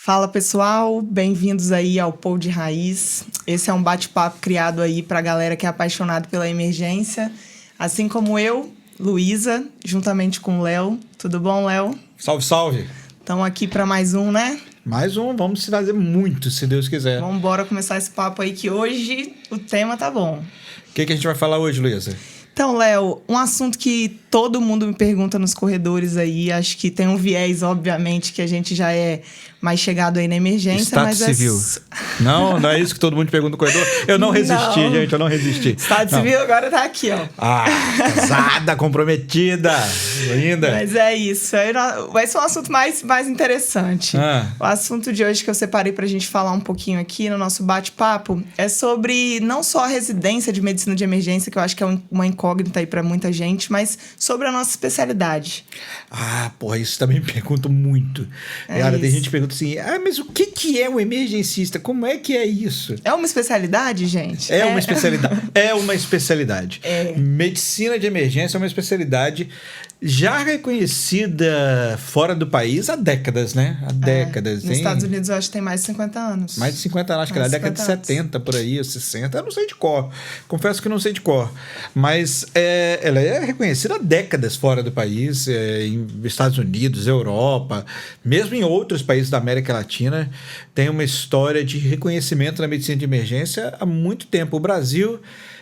Fala pessoal, bem-vindos aí ao Pod Raiz. Esse é um bate-papo criado aí pra galera que é apaixonada pela emergência, assim como eu, Luísa, juntamente com o Léo. Tudo bom, Léo? Salve, salve! Estamos aqui para mais um, né? Mais um, vamos se fazer muito, se Deus quiser. Vamos embora começar esse papo aí que hoje o tema tá bom. O que a gente vai falar hoje, Luísa? Então, Léo, um assunto que todo mundo me pergunta nos corredores aí, acho que tem um viés, obviamente, que a gente já é mais chegado aí na emergência, Estado civil. Não é isso que todo mundo pergunta no corredor? Eu não resisti, gente, eu não resisti. Estado civil agora tá aqui, ó. Casada, comprometida, linda. Mas é isso, vai ser um assunto mais interessante. O assunto de hoje que eu separei pra gente falar um pouquinho aqui no nosso bate-papo é sobre não só a residência de medicina de emergência, que eu acho que é uma incógnita aí pra muita gente, mas sobre a nossa especialidade. Isso também me perguntam muito. Cara, tem gente que pergunta assim, mas o que é um emergencista? Como é que é isso? É uma especialidade, gente? É uma especialidade. É uma especialidade. Medicina de emergência é uma especialidade já reconhecida fora do país há décadas, né? Há décadas. Nos Estados Unidos, eu acho que tem mais de 50 anos. Mais de 50 anos, acho que era década de 70, por aí, 60. Eu não sei de cor. Confesso que não sei de cor. Mas ela é reconhecida há décadas fora do país, em Estados Unidos, Europa, mesmo em outros países da América Latina, tem uma história de reconhecimento na medicina de emergência há muito tempo. O Brasil,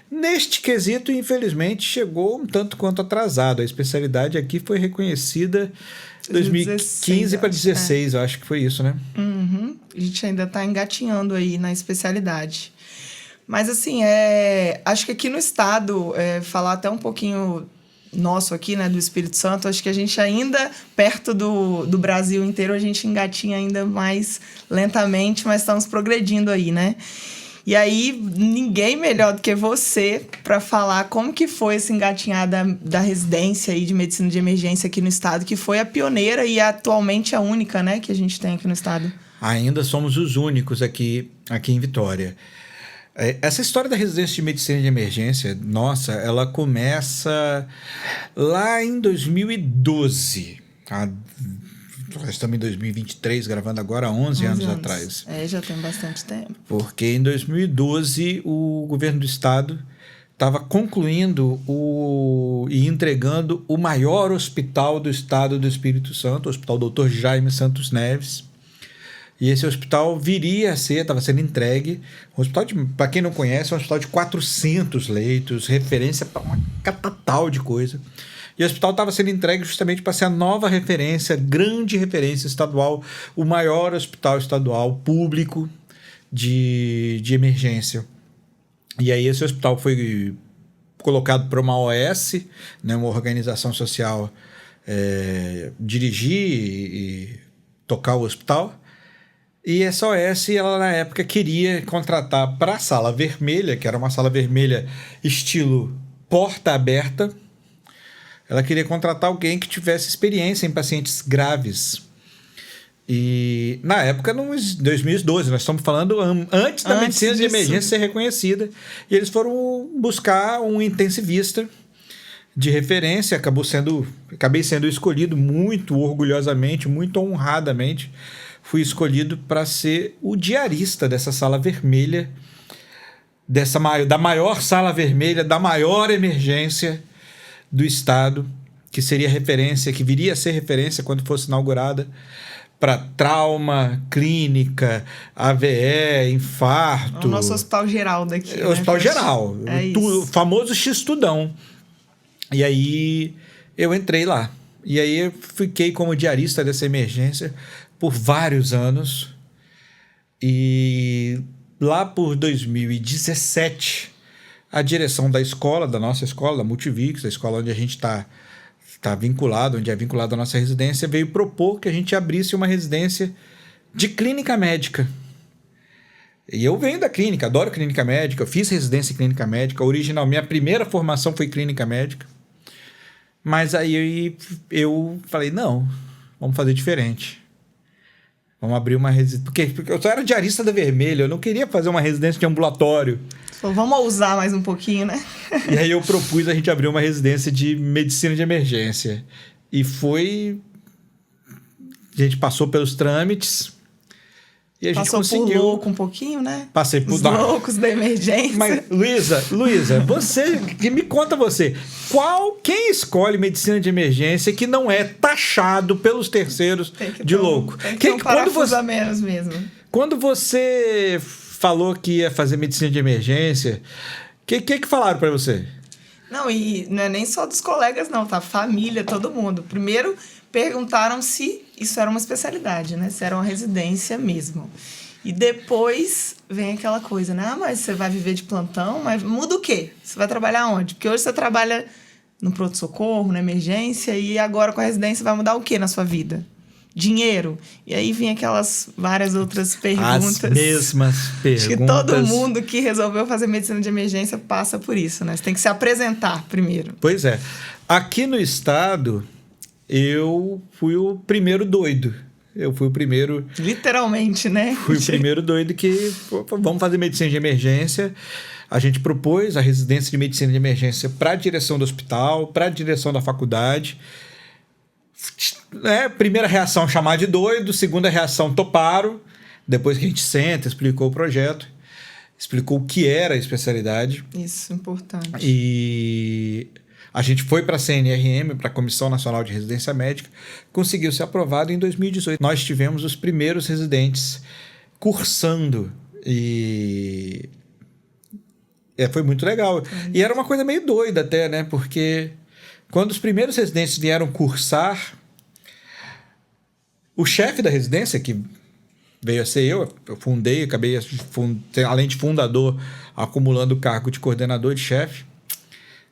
neste quesito, infelizmente, chegou um tanto quanto atrasado. A especialidade aqui foi reconhecida em 2015 para 2016, eu acho que foi isso, né? Uhum. A gente ainda está engatinhando aí na especialidade. Mas, assim, acho que aqui no estado, falar até um pouquinho nosso aqui, né, do Espírito Santo, acho que a gente ainda, perto do Brasil inteiro, a gente engatinha ainda mais lentamente, mas estamos progredindo aí, né? E aí, ninguém melhor do que você para falar como que foi esse engatinhar da residência aí de medicina de emergência aqui no estado, que foi a pioneira e atualmente a única, né, que a gente tem aqui no estado. Ainda somos os únicos aqui em Vitória. Essa história da residência de medicina de emergência, nossa, ela começa lá em 2012. Nós estamos em 2023, gravando agora há 11 anos atrás. Já tem bastante tempo. Porque em 2012 o governo do estado estava concluindo e entregando o maior hospital do estado do Espírito Santo, o Hospital Dr. Jaime Santos Neves. E esse hospital viria a ser, estava sendo entregue, um hospital, para quem não conhece, é um hospital de 400 leitos, referência para uma catatal de coisa. E o hospital estava sendo entregue justamente para ser a nova referência, grande referência estadual, o maior hospital estadual público de emergência. E aí esse hospital foi colocado para uma OS, né, uma organização social, dirigir e tocar o hospital. E essa OS, ela na época queria contratar para a sala vermelha, que era uma sala vermelha estilo porta aberta, ela queria contratar alguém que tivesse experiência em pacientes graves. E na época, em 2012, nós estamos falando antes da medicina de emergência ser reconhecida, e eles foram buscar um intensivista de referência, acabei sendo escolhido muito orgulhosamente, muito honradamente. Fui escolhido para ser o diarista dessa sala vermelha, da maior sala vermelha, da maior emergência do estado, que seria referência, que viria a ser referência quando fosse inaugurada, para trauma, clínica, AVE, infarto. O nosso hospital geral daqui. Hospital geral, o famoso X-Tudão. E aí eu entrei lá. E aí eu fiquei como diarista dessa emergência por vários anos, e lá por 2017 a direção da escola, da nossa escola, da Multivix, a escola onde a gente está vinculado, onde é vinculado a nossa residência, veio propor que a gente abrisse uma residência de clínica médica. E eu venho da clínica, adoro clínica médica, eu fiz residência em clínica médica, minha primeira formação foi clínica médica, mas aí eu falei, não, vamos fazer diferente. Vamos abrir uma residência. Porque eu só era diarista da Vermelha, eu não queria fazer uma residência de ambulatório. Vamos ousar mais um pouquinho, né? E aí eu propus a gente abrir uma residência de medicina de emergência. E foi... A gente passou pelos trâmites, E a gente Passou conseguiu. por louco um pouquinho, né? Passei por Os loucos da emergência. Mas, Luísa, você, me conta você, quem escolhe medicina de emergência que não é taxado pelos terceiros de louco? Tem que ter um parafuso a menos mesmo. Quando você falou que ia fazer medicina de emergência, o que falaram para você? Não, e não é nem só dos colegas não, tá? Família, todo mundo. Primeiro perguntaram se isso era uma especialidade, né? Se era uma residência mesmo. E depois vem aquela coisa, né? Ah, mas você vai viver de plantão, mas muda o quê? Você vai trabalhar onde? Porque hoje você trabalha no pronto-socorro, na emergência, e agora com a residência vai mudar o quê na sua vida? Dinheiro? E aí vem aquelas várias outras perguntas. As mesmas perguntas. Acho que todo mundo que resolveu fazer medicina de emergência passa por isso, né? Você tem que se apresentar primeiro. Pois é. Aqui no estado, eu fui o primeiro doido. Eu fui o primeiro... Literalmente, né? Fui o primeiro doido que... Vamos fazer medicina de emergência. A gente propôs a residência de medicina de emergência para a direção do hospital, para a direção da faculdade. Primeira reação, chamar de doido. Segunda reação, toparam. Depois que a gente senta, explicou o projeto. Explicou o que era a especialidade. Isso, importante. E... a gente foi para a CNRM, para a Comissão Nacional de Residência Médica, conseguiu ser aprovado em 2018. Nós tivemos os primeiros residentes cursando e foi muito legal. E era uma coisa meio doida até, né? Porque quando os primeiros residentes vieram cursar, o chefe da residência, que veio a ser eu fundei, acabei, além de fundador, acumulando o cargo de coordenador de chefe.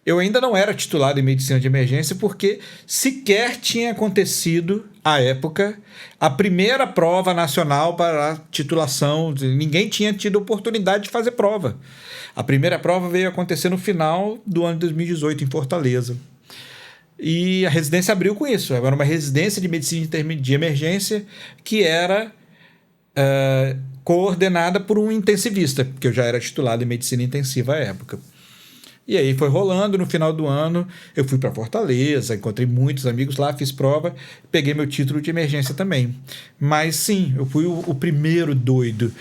Eu ainda não era titulado em medicina de emergência porque sequer tinha acontecido, à época, a primeira prova nacional para a titulação. Ninguém tinha tido oportunidade de fazer prova. A primeira prova veio acontecer no final do ano de 2018, em Fortaleza. E a residência abriu com isso. Era uma residência de medicina de emergência que era coordenada por um intensivista, porque eu já era titulado em medicina intensiva à época. E aí foi rolando, no final do ano eu fui para Fortaleza, encontrei muitos amigos lá, fiz prova, peguei meu título de emergência também. Mas sim, eu fui o primeiro doido.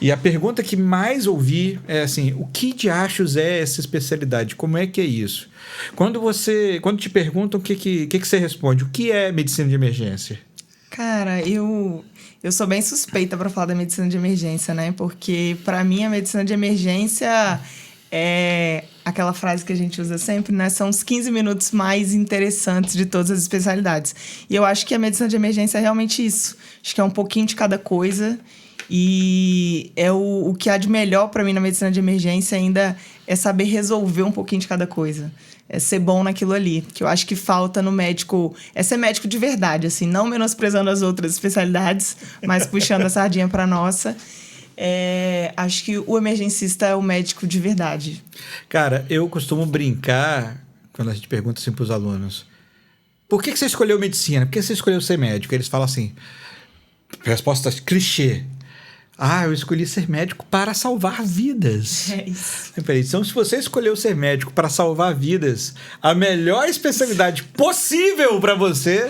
E a pergunta que mais ouvi é assim, o que diachos é essa especialidade? Como é que é isso? Quando te perguntam, o que você responde? O que é medicina de emergência? Cara, eu sou bem suspeita para falar da medicina de emergência, né? Porque para mim a medicina de emergência é aquela frase que a gente usa sempre, né? São os 15 minutos mais interessantes de todas as especialidades. E eu acho que a medicina de emergência é realmente isso. Acho que é um pouquinho de cada coisa. E é o que há de melhor para mim na medicina de emergência ainda é saber resolver um pouquinho de cada coisa. É ser bom naquilo ali. Que eu acho que falta no médico... É ser médico de verdade, assim. Não menosprezando as outras especialidades, mas puxando a sardinha para nossa. Acho que o emergencista é o médico de verdade. Cara, eu costumo brincar quando a gente pergunta assim para os alunos: por que você escolheu medicina? Por que você escolheu ser médico? Eles falam assim, resposta clichê: eu escolhi ser médico para salvar vidas. É isso. Então, se você escolheu ser médico para salvar vidas, a melhor especialidade possível para você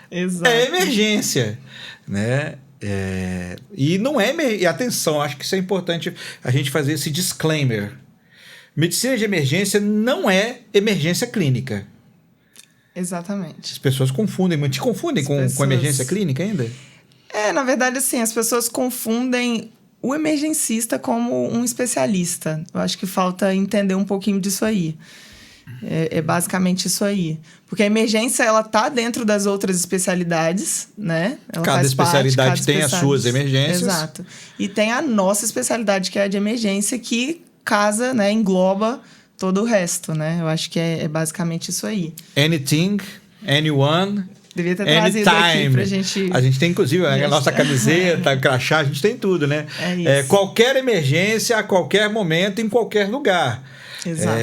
Exato. É emergência, né? E não é... E atenção, acho que isso é importante a gente fazer esse disclaimer. Medicina de emergência não é emergência clínica. Exatamente. As pessoas confundem, mas te confundem com emergência clínica ainda? Na verdade, assim, as pessoas confundem o emergencista como um especialista. Eu acho que falta entender um pouquinho disso aí. É basicamente isso aí. Porque a emergência, ela tá dentro das outras especialidades, né? Cada especialidade tem as suas emergências. Exato. E tem a nossa especialidade, que é a de emergência, que casa, né, engloba todo o resto, né? Eu acho que é basicamente isso aí. Anything, anyone, devia ter trazido aqui pra gente... A gente tem, inclusive, a nossa camiseta, crachá, a gente tem tudo, né? É isso. Qualquer emergência, a qualquer momento, em qualquer lugar. Exato.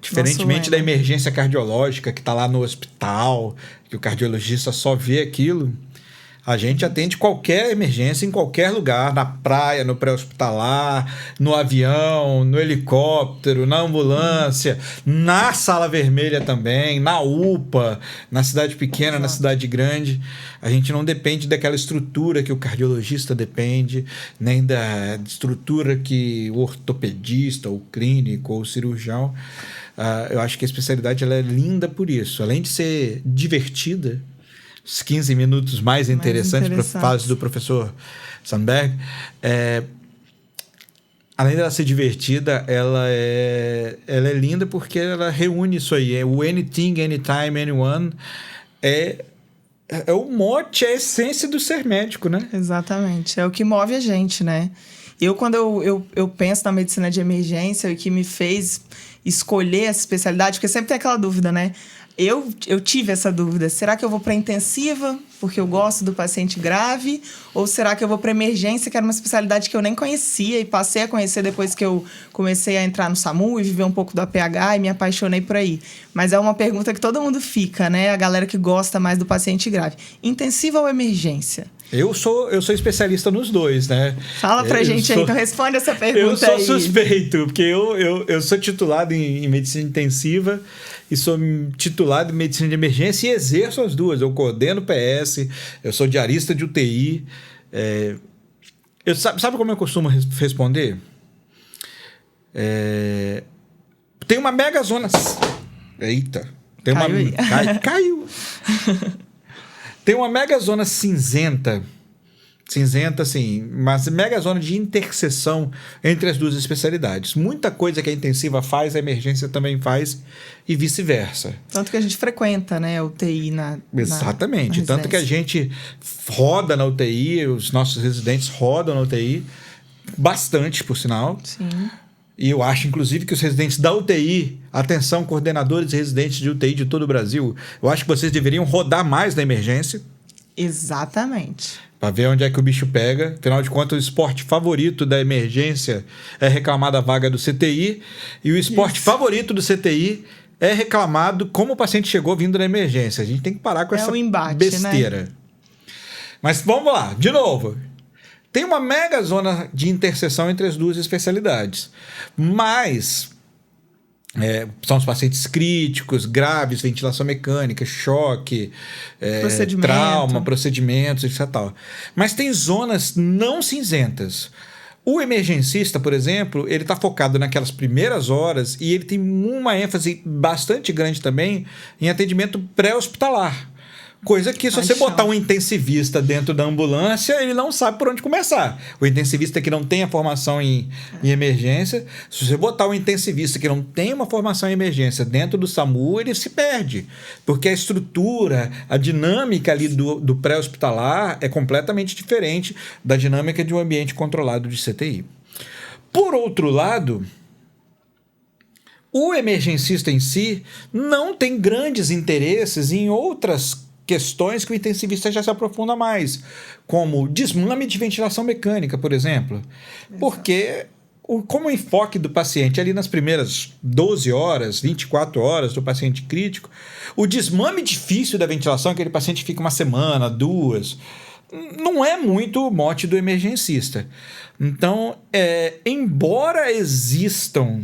Diferentemente da emergência cardiológica, que está lá no hospital, que o cardiologista só vê aquilo, A gente atende qualquer emergência em qualquer lugar, na praia, no pré-hospitalar, no avião, no helicóptero, na ambulância, na sala vermelha também, na UPA, na cidade pequena, Exato. na cidade grande. A gente não depende daquela estrutura que o cardiologista depende, nem da estrutura que o ortopedista, o clínico ou o cirurgião. Eu acho que a especialidade ela é linda por isso. Além de ser divertida, os 15 minutos mais interessantes para a fase do professor Sandberg, além dela ser divertida, ela é linda porque ela reúne isso aí. O anything, anytime, anyone é o mote, é a essência do ser médico, né? Exatamente. É o que move a gente, né? Quando eu penso na medicina de emergência, o que me fez escolher essa especialidade, porque sempre tem aquela dúvida, né? Eu tive essa dúvida. Será que eu vou para intensiva, porque eu gosto do paciente grave? Ou será que eu vou para emergência, que era uma especialidade que eu nem conhecia e passei a conhecer depois que eu comecei a entrar no SAMU e viver um pouco do APH e me apaixonei por aí? Mas é uma pergunta que todo mundo fica, né? A galera que gosta mais do paciente grave. Intensiva ou emergência? Eu sou especialista nos dois, né? Fala pra gente aí, então responde essa pergunta aí. Eu sou suspeito, porque eu sou titulado em medicina intensiva e sou titulado em medicina de emergência e exerço as duas. Eu coordeno PS, eu sou diarista de UTI. Sabe como eu costumo responder? Tem uma mega zona... Eita! Caiu! Tem uma mega zona cinzenta, assim, mas mega zona de interseção entre as duas especialidades. Muita coisa que a intensiva faz, a emergência também faz e vice-versa. Tanto que a gente frequenta, né, a UTI Exatamente. na Tanto que a gente roda na UTI, os nossos residentes rodam na UTI, bastante, por sinal. Sim. E eu acho, inclusive, que os residentes da UTI, atenção, coordenadores e residentes de UTI de todo o Brasil, eu acho que vocês deveriam rodar mais na emergência. Exatamente. Para ver onde é que o bicho pega. Afinal de contas, o esporte favorito da emergência é reclamar da vaga do CTI. E o esporte favorito do CTI é reclamado como o paciente chegou vindo da emergência. A gente tem que parar com essa besteira. Né? Mas vamos lá, de novo. Tem uma mega zona de interseção entre as duas especialidades. Mas são os pacientes críticos, graves, ventilação mecânica, choque, trauma, procedimentos, etc. Tal. Mas tem zonas não cinzentas. O emergencista, por exemplo, ele está focado naquelas primeiras horas e ele tem uma ênfase bastante grande também em atendimento pré-hospitalar. Coisa que, se você botar um intensivista dentro da ambulância, ele não sabe por onde começar. O intensivista que não tem a formação em emergência, se você botar um intensivista que não tem uma formação em emergência dentro do SAMU, ele se perde. Porque a estrutura, a dinâmica ali do pré-hospitalar é completamente diferente da dinâmica de um ambiente controlado de CTI. Por outro lado, o emergencista em si não tem grandes interesses em outras questões que o intensivista já se aprofunda mais, como desmame de ventilação mecânica, por exemplo. Porque como o enfoque do paciente ali nas primeiras 12 horas, 24 horas do paciente crítico, o desmame difícil da ventilação, aquele paciente fica uma semana, 2, não é muito o mote do emergencista. Então, embora existam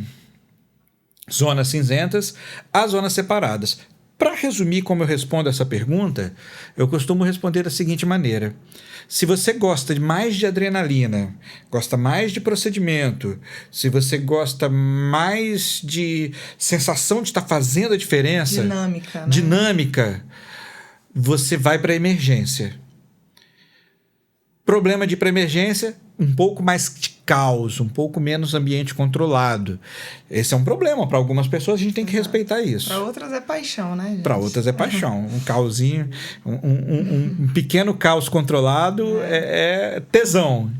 zonas cinzentas, há zonas separadas. Para resumir como eu respondo essa pergunta, eu costumo responder da seguinte maneira. Se você gosta mais de adrenalina, gosta mais de procedimento, se você gosta mais de sensação de estar fazendo a diferença... Dinâmica, você vai para a emergência. Problema de pré-emergência, um pouco mais de caos, um pouco menos ambiente controlado. Esse é um problema para algumas pessoas, a gente tem que respeitar isso. Para outras é paixão, né, gente? Para outras é paixão. Um caosinho, um pequeno caos controlado é tesão.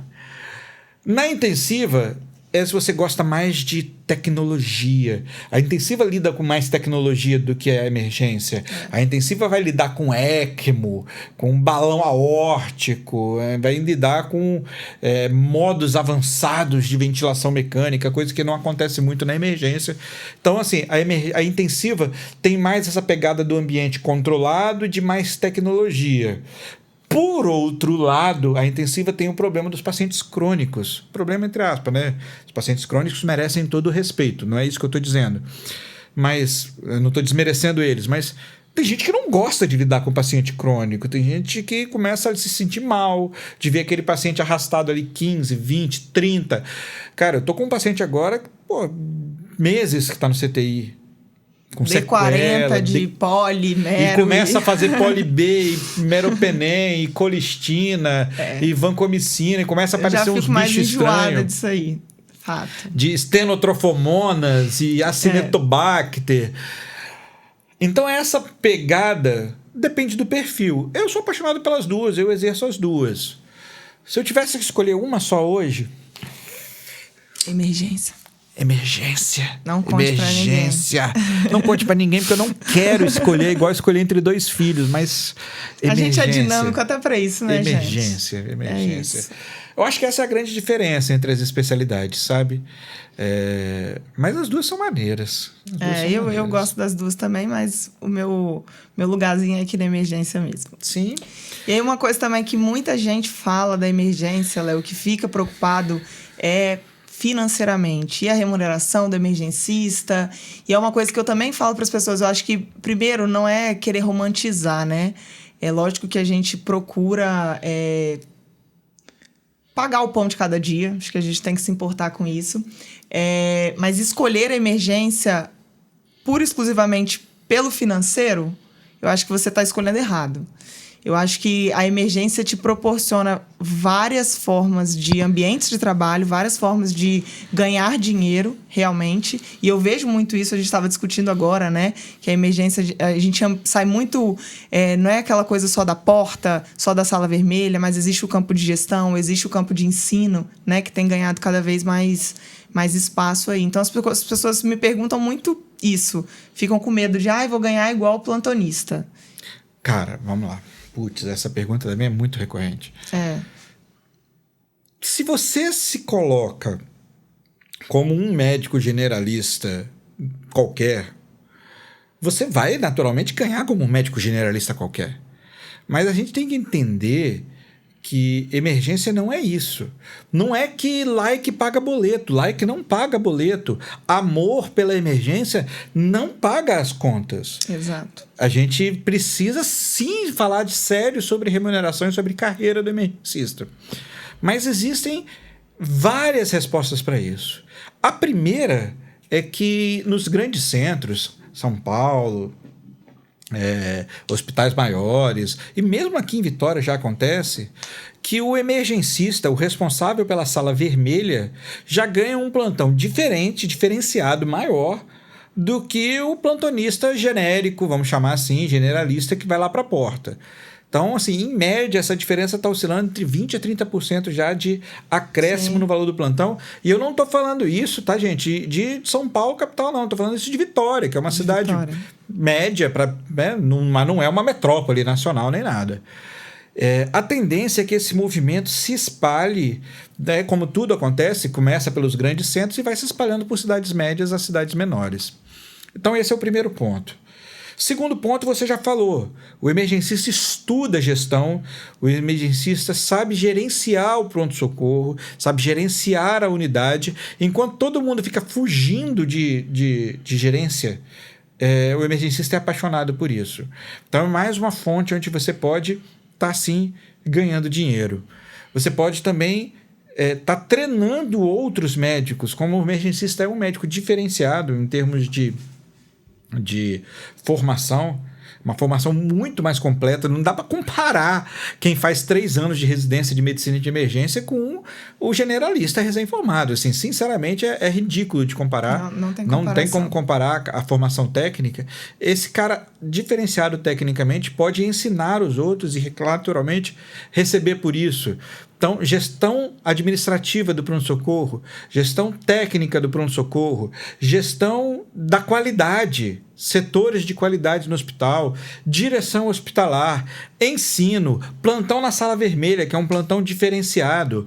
Na intensiva, se você gosta mais de tecnologia. A intensiva lida com mais tecnologia do que a emergência. A intensiva vai lidar com ECMO, com balão aórtico, vai lidar com modos avançados de ventilação mecânica, coisa que não acontece muito na emergência. Então, assim, a intensiva tem mais essa pegada do ambiente controlado e de mais tecnologia. Por outro lado, a intensiva tem o problema dos pacientes crônicos. Problema entre aspas, né? Os pacientes crônicos merecem todo o respeito, não é isso que eu estou dizendo. Mas, eu não estou desmerecendo eles, mas tem gente que não gosta de lidar com paciente crônico. Tem gente que começa a se sentir mal, de ver aquele paciente arrastado ali 15, 20, 30. Cara, eu tô com um paciente agora, meses que está no CTI. Com B40 de poli, mero. E começa a fazer poli B, e meropenem, e colistina, e vancomicina, e começa a aparecer uns bichos estranhos. Disso aí, fato. De estenotrofomonas e acinetobacter. Então essa pegada depende do perfil. Eu sou apaixonado pelas duas, eu exerço as duas. Se eu tivesse que escolher uma só hoje... Emergência. Não conte pra ninguém. Não conte pra ninguém, porque eu não quero escolher igual escolher entre 2 filhos, mas emergência. A gente é dinâmico até pra isso, né, emergência, gente? Emergência. Eu acho que essa é a grande diferença entre as especialidades, sabe? Mas as duas são maneiras. Eu gosto das duas também, mas o meu lugarzinho é aqui na emergência mesmo. Sim. E aí uma coisa também que muita gente fala da emergência, Léo, que fica preocupado é financeiramente, e a remuneração do emergencista. E é uma coisa que eu também falo para as pessoas. Eu acho que, primeiro, não é querer romantizar, né? É lógico que a gente procura pagar o pão de cada dia. Acho que a gente tem que se importar com isso. Mas escolher a emergência pura e exclusivamente pelo financeiro, eu acho que você está escolhendo errado. Eu acho que a emergência te proporciona várias formas de ambientes de trabalho, várias formas de ganhar dinheiro, realmente. E eu vejo muito isso, a gente estava discutindo agora, né? Que a emergência, a gente sai muito... não é aquela coisa só da porta, só da sala vermelha, mas existe o campo de gestão, existe o campo de ensino, né? Que tem ganhado cada vez mais espaço aí. Então, as pessoas me perguntam muito isso. Ficam com medo de, vou ganhar igual o plantonista. Cara, vamos lá. Putz, essa pergunta também é muito recorrente. Se você se coloca como um médico generalista qualquer, você vai naturalmente ganhar como um médico generalista qualquer. Mas a gente tem que entender que emergência não é isso. Não é que like paga boleto. Like não paga boleto. Amor pela emergência não paga as contas. Exato. A gente precisa sim falar de sério sobre remuneração e sobre carreira do emergencista. Mas existem várias respostas para isso. A primeira é que nos grandes centros, São Paulo, hospitais maiores, e mesmo aqui em Vitória já acontece, que o emergencista, o responsável pela sala vermelha, já ganha um plantão diferenciado, maior do que o plantonista genérico, vamos chamar assim, generalista, que vai lá para a porta. Então, assim, em média, essa diferença está oscilando entre 20% a 30% já de acréscimo no valor do plantão. E eu não estou falando isso, tá, gente, de São Paulo, capital, não. Estou falando isso de Vitória, que é uma cidade média, mas não é uma metrópole nacional nem nada. A tendência é que esse movimento se espalhe, né, como tudo acontece, começa pelos grandes centros e vai se espalhando por cidades médias a cidades menores. Então, esse é o primeiro ponto. Segundo ponto, você já falou, o emergencista estuda gestão, o emergencista sabe gerenciar o pronto-socorro, sabe gerenciar a unidade, enquanto todo mundo fica fugindo de gerência, o emergencista é apaixonado por isso. Então é mais uma fonte onde você pode estar, sim, ganhando dinheiro. Você pode também estar treinando outros médicos, como o emergencista é um médico diferenciado em termos de formação, uma formação muito mais completa. Não dá para comparar quem faz 3 anos de residência de medicina de emergência com o generalista recém-formado. Assim, sinceramente, é ridículo de comparar. Não tem como comparar a formação técnica. Esse cara, diferenciado tecnicamente, pode ensinar os outros e, naturalmente, receber por isso. Então, gestão administrativa do pronto-socorro, gestão técnica do pronto-socorro, gestão da qualidade, setores de qualidade no hospital, direção hospitalar, ensino, plantão na sala vermelha, que é um plantão diferenciado,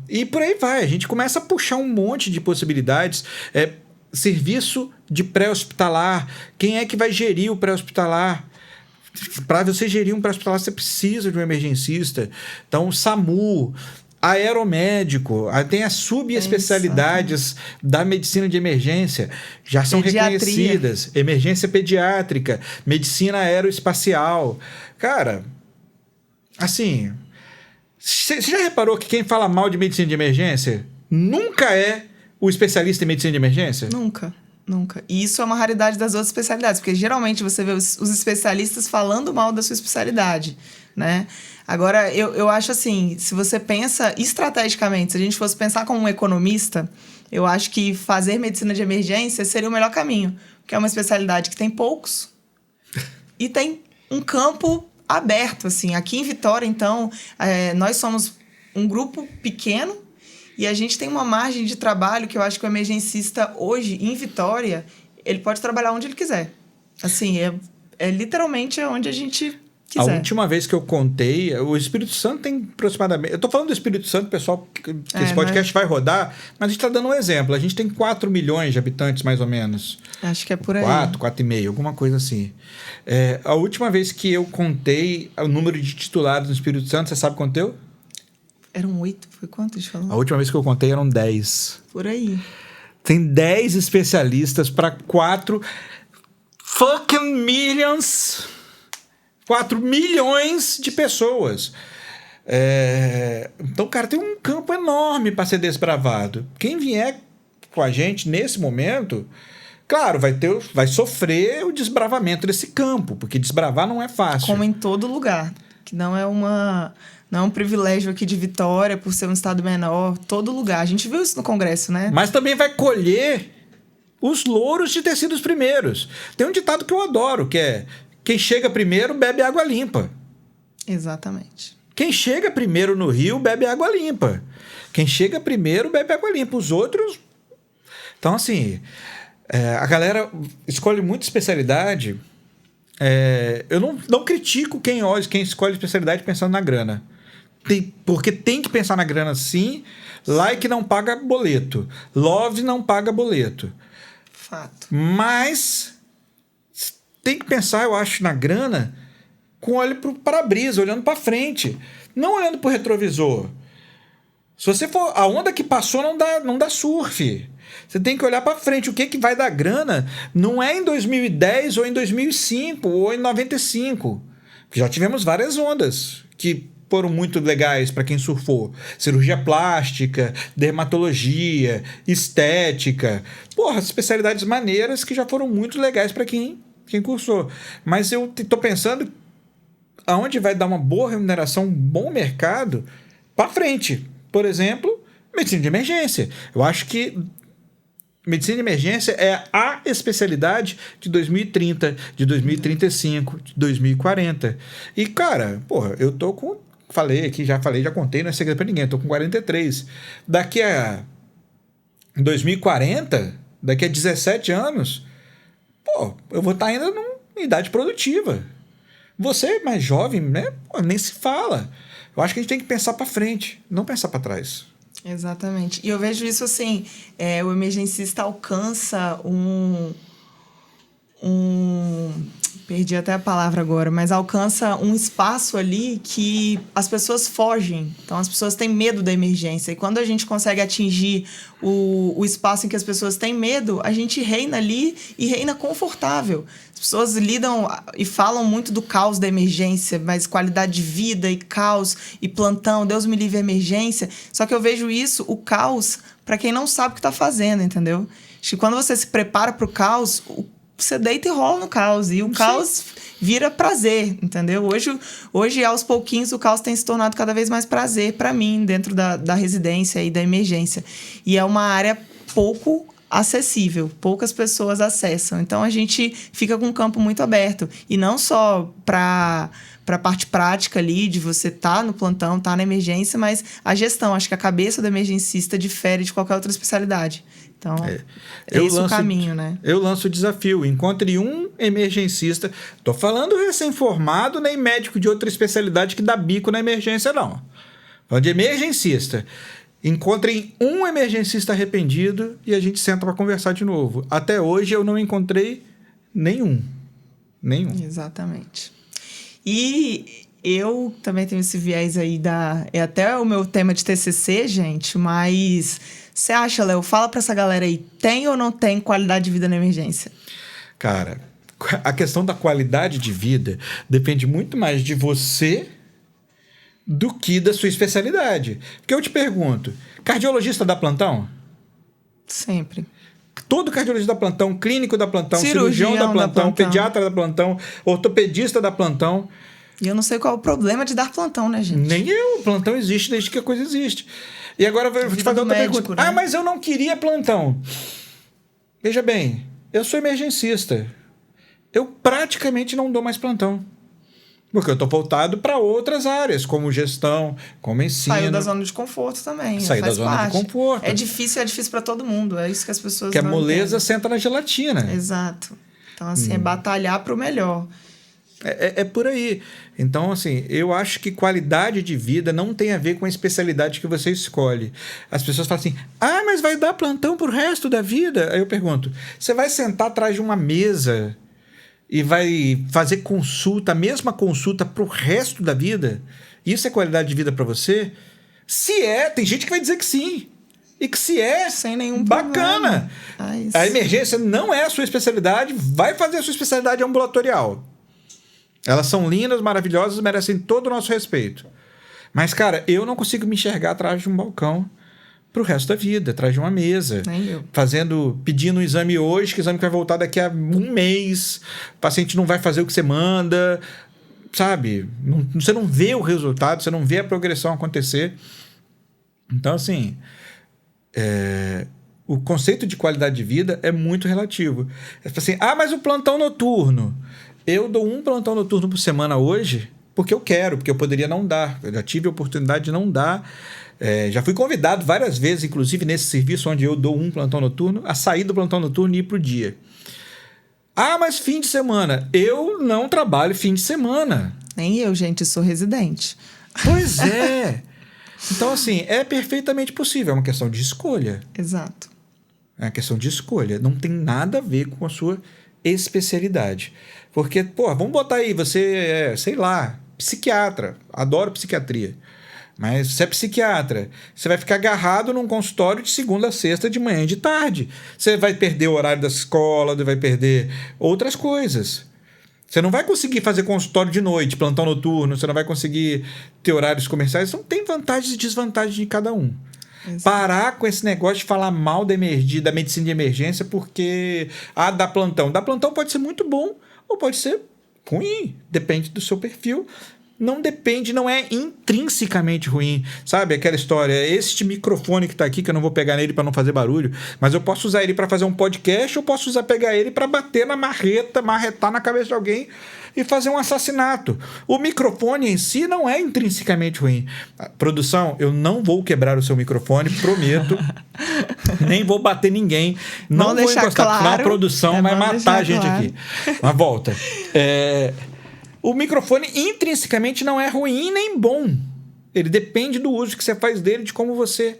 e por aí vai. A gente começa a puxar um monte de possibilidades. Serviço de pré-hospitalar, quem é que vai gerir o pré-hospitalar? Para você gerir um pré-hospitalar, você precisa de um emergencista. Então, SAMU, aeromédico, tem as subespecialidades da medicina de emergência, já são reconhecidas. Emergência pediátrica, medicina aeroespacial. Cara, assim, você já reparou que quem fala mal de medicina de emergência nunca é o especialista em medicina de emergência? Nunca. E isso é uma raridade das outras especialidades, porque geralmente você vê os especialistas falando mal da sua especialidade, né? Agora, eu acho assim, se você pensa estrategicamente, se a gente fosse pensar como um economista, eu acho que fazer medicina de emergência seria o melhor caminho, porque é uma especialidade que tem poucos e tem um campo aberto, assim. Aqui em Vitória, então, nós somos um grupo pequeno, e a gente tem uma margem de trabalho que eu acho que o emergencista hoje, em Vitória, ele pode trabalhar onde ele quiser. Assim, é literalmente onde a gente quiser. A última vez que eu contei, o Espírito Santo tem aproximadamente... Eu tô falando do Espírito Santo, pessoal, que esse podcast vai rodar, mas a gente tá dando um exemplo. A gente tem 4 milhões de habitantes, mais ou menos. Acho que é por aí. 4,5, alguma coisa assim. A última vez que eu contei o número de titulares no Espírito Santo, você sabe quanto deu? Eram 8, foi quanto a gente falou? A última vez que eu contei eram 10. Por aí. Tem 10 especialistas para 4 fucking millions... 4 milhões de pessoas. Então, cara, tem um campo enorme para ser desbravado. Quem vier com a gente nesse momento, claro, vai sofrer o desbravamento desse campo, porque desbravar não é fácil. Como em todo lugar, que não é um privilégio aqui de Vitória, por ser um estado menor, todo lugar. A gente viu isso no Congresso, né? Mas também vai colher os louros de ter sido os primeiros. Tem um ditado que eu adoro, que é: quem chega primeiro bebe água limpa. Exatamente. Quem chega primeiro no rio bebe água limpa. Quem chega primeiro bebe água limpa. Os outros... Então, assim, a galera escolhe muita especialidade. Eu não critico quem escolhe especialidade pensando na grana. Porque tem que pensar na grana, sim. Like não paga boleto. Love não paga boleto. Fato. Mas... tem que pensar, eu acho, na grana com olho para o para-brisa, olhando para frente, não olhando para o retrovisor. Se você for... A onda que passou não dá surf. Você tem que olhar para frente. O que vai dar grana não é em 2010 ou em 2005 ou em 95. Já tivemos várias ondas que foram muito legais para quem surfou. Cirurgia plástica, dermatologia, estética. Porra, especialidades maneiras que já foram muito legais para quem cursou. Mas eu tô pensando aonde vai dar uma boa remuneração, um bom mercado para frente. Por exemplo, medicina de emergência. Eu acho que medicina de emergência é a especialidade de 2030, de 2035, de 2040. E, cara, porra, eu tô com... já contei, não é segredo pra ninguém. Eu tô com 43. Daqui a 2040, daqui a 17 anos... Pô, eu vou estar ainda numa idade produtiva. Você mais jovem, né? Pô, nem se fala. Eu acho que a gente tem que pensar para frente, não pensar para trás. Exatamente. E eu vejo isso assim, o emergencista alcança perdi até a palavra agora, mas alcança um espaço ali que as pessoas fogem. Então, as pessoas têm medo da emergência. E quando a gente consegue atingir o espaço em que as pessoas têm medo, a gente reina ali e reina confortável. As pessoas lidam e falam muito do caos da emergência, mas qualidade de vida e caos e plantão, Deus me livre emergência. Só que eu vejo isso, o caos, para quem não sabe o que está fazendo, entendeu? Acho que quando você se prepara para o caos, você deita e rola no caos. E o caos vira prazer, entendeu? Hoje, aos pouquinhos, o caos tem se tornado cada vez mais prazer para mim, dentro da residência e da emergência. E é uma área pouco acessível, poucas pessoas acessam. Então, a gente fica com um campo muito aberto. E não só para a parte prática ali, de você estar no plantão, estar na emergência, mas a gestão. Acho que a cabeça do emergencista difere de qualquer outra especialidade. Então, esse o caminho, né? Eu lanço o desafio. Encontre um emergencista. Tô falando recém-formado, nem médico de outra especialidade que dá bico na emergência, não. Falando de emergencista. Encontrem um emergencista arrependido e a gente senta para conversar de novo. Até hoje eu não encontrei nenhum. Exatamente. E eu também tenho esse viés aí é até o meu tema de TCC, gente, mas você acha, Léo, fala pra essa galera aí, tem ou não tem qualidade de vida na emergência? Cara, a questão da qualidade de vida depende muito mais de você do que da sua especialidade. Porque eu te pergunto, cardiologista dá plantão? Sempre. Todo cardiologista dá plantão, clínico dá plantão, Cirurgião cirurgião dá plantão, dá plantão, pediatra dá plantão, ortopedista dá plantão. E eu não sei qual é o problema de dar plantão, né, gente? Nem eu. Plantão existe desde que a coisa existe. E agora eu vou te fazer outra pergunta. Né? Mas eu não queria plantão. Veja bem, eu sou emergencista. Eu praticamente não dou mais plantão. Porque eu estou voltado para outras áreas, como gestão, como ensino. Saiu da zona de conforto também. Saiu da zona de conforto. É difícil para todo mundo. É isso que as pessoas que não a moleza entendem. senta na gelatina. Exato. Então, assim, é batalhar para o melhor. É por aí. Então, assim, eu acho que qualidade de vida não tem a ver com a especialidade que você escolhe. As pessoas falam assim, mas vai dar plantão pro resto da vida? Aí eu pergunto, você vai sentar atrás de uma mesa e vai fazer consulta, a mesma consulta pro resto da vida? Isso é qualidade de vida para você? Se é, tem gente que vai dizer que sim. E que se é, sem nenhum bacana. problema. A emergência não é a sua especialidade, vai fazer a sua especialidade ambulatorial. Elas são lindas, maravilhosas, merecem todo o nosso respeito. Mas, cara, eu não consigo me enxergar atrás de um balcão pro resto da vida, atrás de uma mesa. Nem eu. Pedindo um exame hoje, que o exame vai voltar daqui a um mês. O paciente não vai fazer o que você manda, sabe? Você não vê o resultado, você não vê a progressão acontecer. Então, assim, o conceito de qualidade de vida é muito relativo. É assim, mas o plantão noturno... Eu dou um plantão noturno por semana hoje porque eu quero, porque eu poderia não dar. Eu já tive a oportunidade de não dar. Já fui convidado várias vezes, inclusive nesse serviço onde eu dou um plantão noturno, a sair do plantão noturno e ir para o dia. Mas fim de semana. Eu não trabalho fim de semana. Nem eu, gente, sou residente. Pois é. Então, assim, é perfeitamente possível. É uma questão de escolha. Exato. É uma questão de escolha. Não tem nada a ver com a sua especialidade. Porque, vamos botar aí, você é, sei lá, psiquiatra, adoro psiquiatria, mas você é psiquiatra, você vai ficar agarrado num consultório de segunda a sexta, de manhã e de tarde. Você vai perder o horário da escola, vai perder outras coisas. Você não vai conseguir fazer consultório de noite, plantão noturno, você não vai conseguir ter horários comerciais. Então tem vantagens e desvantagens de cada um. Exato. Parar com esse negócio de falar mal da medicina de emergência porque dá plantão. Dar plantão pode ser muito bom ou pode ser ruim, depende do seu perfil. Não é intrinsecamente ruim, sabe? Aquela história, este microfone que está aqui, que eu não vou pegar nele para não fazer barulho, mas eu posso usar ele para fazer um podcast, ou posso pegar ele para bater na marretar na cabeça de alguém e fazer um assassinato. O microfone em si não é intrinsecamente ruim. Produção, eu não vou quebrar o seu microfone, prometo. Nem vou bater ninguém. Não vou encostar, claro, senão a produção vai matar a gente aqui. Mas volta. O microfone intrinsecamente não é ruim nem bom. Ele depende do uso que você faz dele, de como você...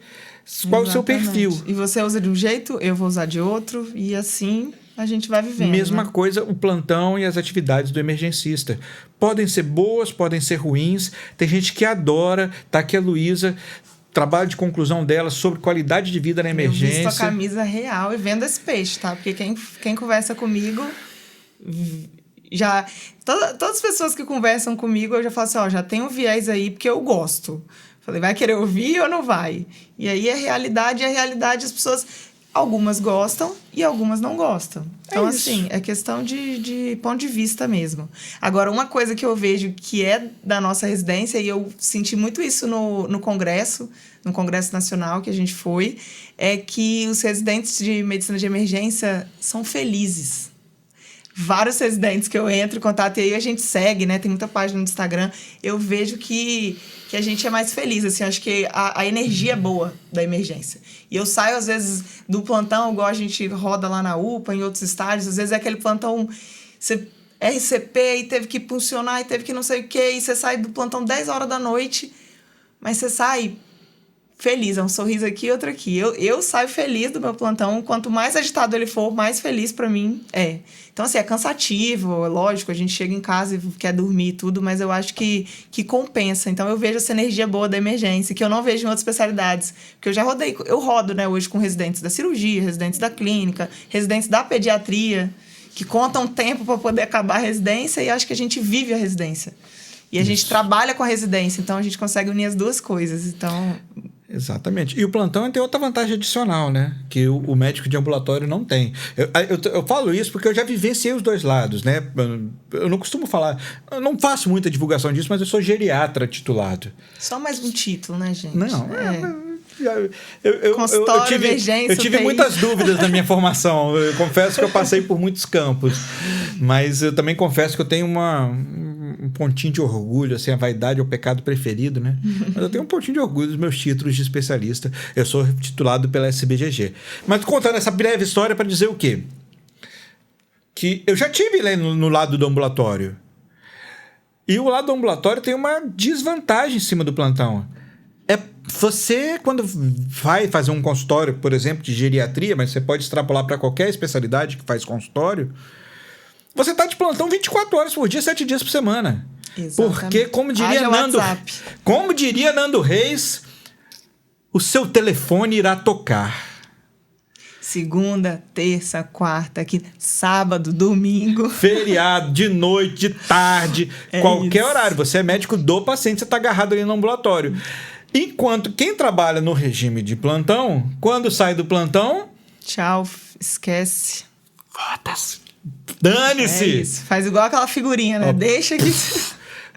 Qual é o seu perfil. E você usa de um jeito, eu vou usar de outro, e assim a gente vai vivendo. Mesma coisa o plantão e as atividades do emergencista. Podem ser boas, podem ser ruins. Tem gente que adora. Tá aqui a Luísa, trabalho de conclusão dela sobre qualidade de vida na emergência. Eu visto a camisa real e vendo esse peixe, tá? Porque quem conversa comigo... Todas as pessoas que conversam comigo, eu já falo assim, já tem um viés aí, porque eu gosto. Falei, vai querer ouvir ou não vai? E aí a realidade as pessoas... Algumas gostam e algumas não gostam. Então, assim, é questão de ponto de vista mesmo. Agora, uma coisa que eu vejo que é da nossa residência, e eu senti muito isso no Congresso Nacional que a gente foi, é que os residentes de medicina de emergência são felizes. Vários residentes que eu entro em contato, e aí a gente segue, né? Tem muita página no Instagram. Eu vejo que a gente é mais feliz, assim. Acho que a energia é boa da emergência. E eu saio, às vezes, do plantão, igual a gente roda lá na UPA, em outros estádios. Às vezes é aquele plantão RCP, e teve que funcionar, e teve que não sei o quê. E você sai do plantão 10 horas da noite, mas você sai feliz, é um sorriso aqui e outro aqui. Eu saio feliz do meu plantão, quanto mais agitado ele for, mais feliz pra mim é. Então, assim, é cansativo, é lógico, a gente chega em casa e quer dormir e tudo, mas eu acho que compensa. Então, eu vejo essa energia boa da emergência, que eu não vejo em outras especialidades. Porque eu rodo, né, hoje com residentes da cirurgia, residentes da clínica, residentes da pediatria, que contam tempo para poder acabar a residência, e acho que a gente vive a residência. E a gente trabalha com a residência, então a gente consegue unir as duas coisas. Então... Exatamente. E o plantão tem outra vantagem adicional, né? Que o médico de ambulatório não tem. Eu falo isso porque eu já vivenciei os dois lados, né? Eu não costumo falar... Eu não faço muita divulgação disso, mas eu sou geriatra titulado. Só mais um título, né, gente? Não, Consultório, emergência, eu tive muitas dúvidas na minha formação. Eu confesso que eu passei por muitos campos. Mas eu também confesso que eu tenho um pontinho de orgulho, assim, a vaidade é o pecado preferido, né? Mas eu tenho um pontinho de orgulho dos meus títulos de especialista. Eu sou titulado pela SBGG. Mas contando essa breve história para dizer o quê? Que eu já tive lá no lado do ambulatório. E o lado do ambulatório tem uma desvantagem em cima do plantão. Você, quando vai fazer um consultório, por exemplo, de geriatria, mas você pode extrapolar para qualquer especialidade que faz consultório, você está de plantão 24 horas por dia, 7 dias por semana. Exatamente. Porque, como diria Nando Reis, o seu telefone irá tocar. Segunda, terça, quarta, quinta, sábado, domingo. Feriado, de noite, de tarde, qualquer horário. Você é médico do paciente, você está agarrado ali no ambulatório. Enquanto quem trabalha no regime de plantão, quando sai do plantão... Tchau, esquece. Foda-se. Dane-se. É isso. Faz igual aquela figurinha, né? Deixa que...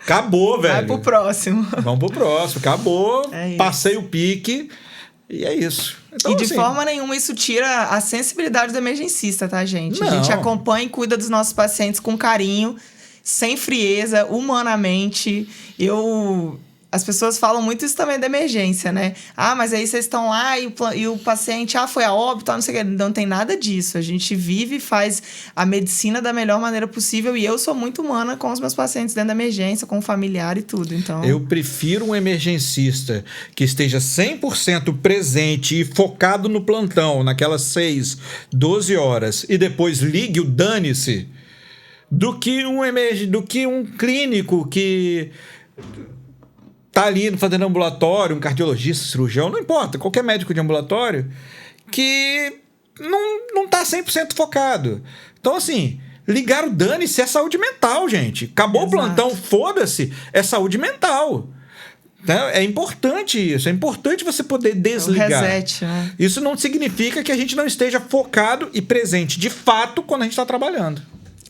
Acabou, velho. Vai pro próximo. Vamos pro próximo. Acabou. É passei o pique. E é isso. Então, e de assim, forma nenhuma isso tira a sensibilidade do emergencista, tá, gente? Não. A gente acompanha e cuida dos nossos pacientes com carinho, sem frieza, humanamente. As pessoas falam muito isso também da emergência, né? Ah, mas aí vocês estão lá e o paciente, foi a óbito, não sei o que. Não tem nada disso. A gente vive e faz a medicina da melhor maneira possível. E eu sou muito humana com os meus pacientes dentro da emergência, com o familiar e tudo. Então... Eu prefiro um emergencista que esteja 100% presente e focado no plantão, naquelas 6, 12 horas, e depois ligue o dane-se, do que um clínico que... tá ali fazendo ambulatório, um cardiologista, cirurgião, não importa, qualquer médico de ambulatório que não tá 100% focado. Então, assim, ligar o dane-se é saúde mental, gente. Acabou o plantão, foda-se, é saúde mental. É importante isso, é importante você poder desligar. O reset, né? Isso não significa que a gente não esteja focado e presente de fato quando a gente está trabalhando.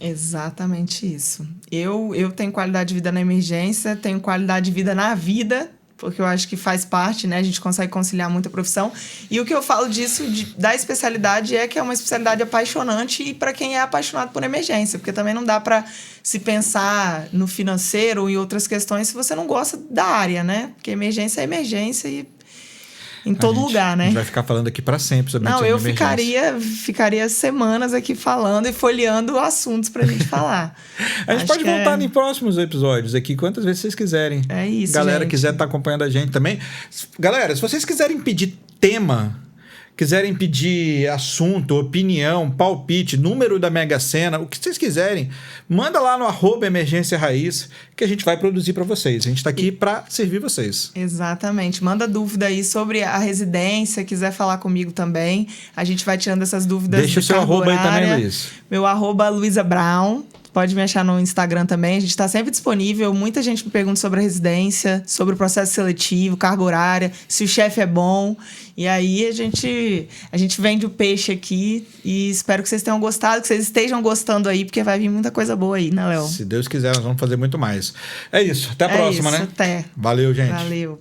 Exatamente isso. Eu tenho qualidade de vida na emergência, tenho qualidade de vida na vida, porque eu acho que faz parte, né? A gente consegue conciliar muita profissão. E o que eu falo disso, da especialidade, é que é uma especialidade apaixonante e para quem é apaixonado por emergência, porque também não dá para se pensar no financeiro ou em outras questões se você não gosta da área, né? Porque emergência é emergência e em todo lugar, né? A gente vai ficar falando aqui para sempre sobre medicina de emergência. Ficaria semanas aqui falando e folheando assuntos pra gente falar. A gente pode voltar em próximos episódios aqui, quantas vezes vocês quiserem. É isso, galera gente. Quiser estar acompanhando a gente também. Galera, se vocês quiserem pedir tema, quiserem pedir assunto, opinião, palpite, número da Mega Sena, o que vocês quiserem, manda lá no @emergência raiz que a gente vai produzir para vocês. A gente está aqui para servir vocês. Exatamente. Manda dúvida aí sobre a residência, quiser falar comigo também. A gente vai tirando essas dúvidas. Deixa o seu arroba aí também, Luiz. Meu arroba Luiza Brown. Pode me achar no Instagram também. A gente está sempre disponível. Muita gente me pergunta sobre a residência, sobre o processo seletivo, carga horária, se o chefe é bom. E aí a gente vende o peixe aqui e espero que vocês tenham gostado, que vocês estejam gostando aí, porque vai vir muita coisa boa aí, né, Léo? Se Deus quiser, nós vamos fazer muito mais. É isso. Até a próxima, né? Até. Valeu, gente. Valeu.